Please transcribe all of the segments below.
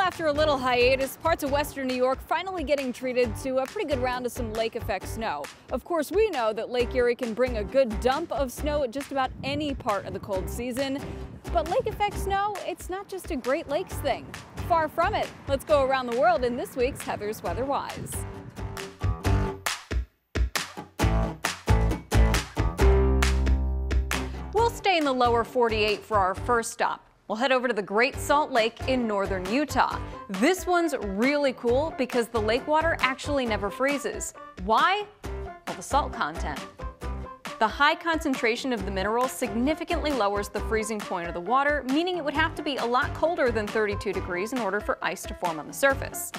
after a little hiatus, parts of western New York finally getting treated to a pretty good round of some lake effect snow. Of course, we know that Lake Erie can bring a good dump of snow at just about any part of the cold season. But lake effect snow, it's not just a Great Lakes thing. Far from it. Let's go around the world in this week's Heather's Weather Wise. We'll stay in the lower 48 for our first stop. We'll head over to the Great Salt Lake in northern Utah. This one's really cool because the lake water actually never freezes. Why? Well, the salt content. The high concentration of the mineral significantly lowers the freezing point of the water, meaning it would have to be a lot colder than 32 degrees in order for ice to form on the surface.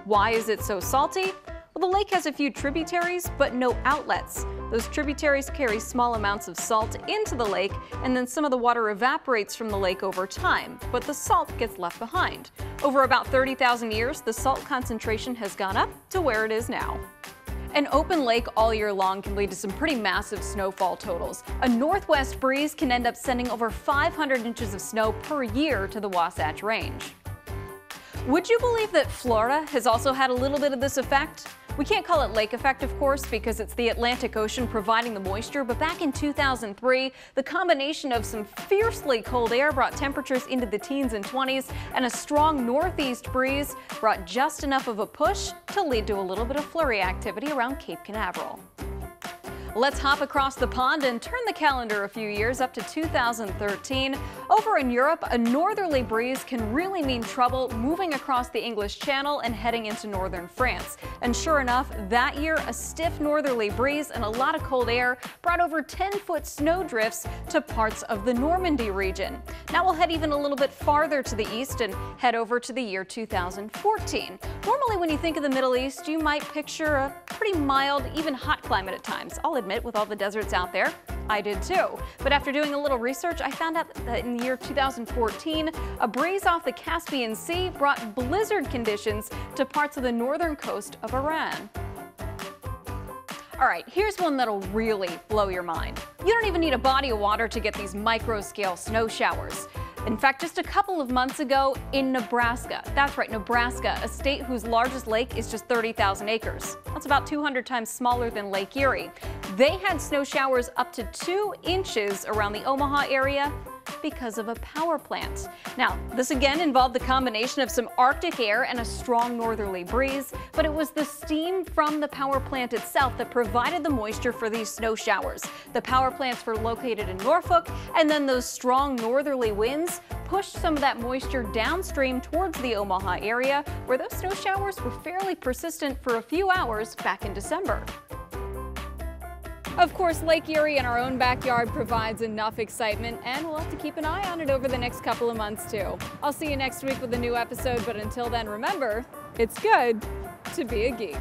Why is it so salty? Well, the lake has a few tributaries, but no outlets. Those tributaries carry small amounts of salt into the lake, and then some of the water evaporates from the lake over time, but the salt gets left behind. Over about 30,000 years, the salt concentration has gone up to where it is now. An open lake all year long can lead to some pretty massive snowfall totals. A northwest breeze can end up sending over 500 inches of snow per year to the Wasatch Range. Would you believe that Florida has also had a little bit of this effect? We can't call it lake effect, of course, because it's the Atlantic Ocean providing the moisture, but back in 2003, the combination of some fiercely cold air brought temperatures into the teens and 20s, and a strong northeast breeze brought just enough of a push to lead to a little bit of flurry activity around Cape Canaveral. Let's hop across the pond and turn the calendar a few years up to 2013. Over in Europe, a northerly breeze can really mean trouble moving across the English Channel and heading into northern France. And sure enough, that year, a stiff northerly breeze and a lot of cold air brought over 10-foot snow drifts to parts of the Normandy region. Now we'll head even a little bit farther to the east and head over to the year 2014. Normally, when you think of the Middle East, you might picture a pretty mild, even hot climate at times. I'll admit, with all the deserts out there, I did too. But after doing a little research, I found out that in the year 2014, a breeze off the Caspian Sea brought blizzard conditions to parts of the northern coast of Iran. All right, here's one that'll really blow your mind. You don't even need a body of water to get these micro-scale snow showers. In fact, just a couple of months ago in Nebraska, that's right, Nebraska, a state whose largest lake is just 30,000 acres. That's about 200 times smaller than Lake Erie. They had snow showers up to 2 inches around the Omaha area because of a power plant. Now, this again involved the combination of some Arctic air and a strong northerly breeze, but it was the steam from the power plant itself that provided the moisture for these snow showers. The power plants were located in Norfolk, and then those strong northerly winds pushed some of that moisture downstream towards the Omaha area, where those snow showers were fairly persistent for a few hours back in December. Of course, Lake Erie in our own backyard provides enough excitement, and we'll have to keep an eye on it over the next couple of months too. I'll see you next week with a new episode, but until then, remember, it's good to be a geek.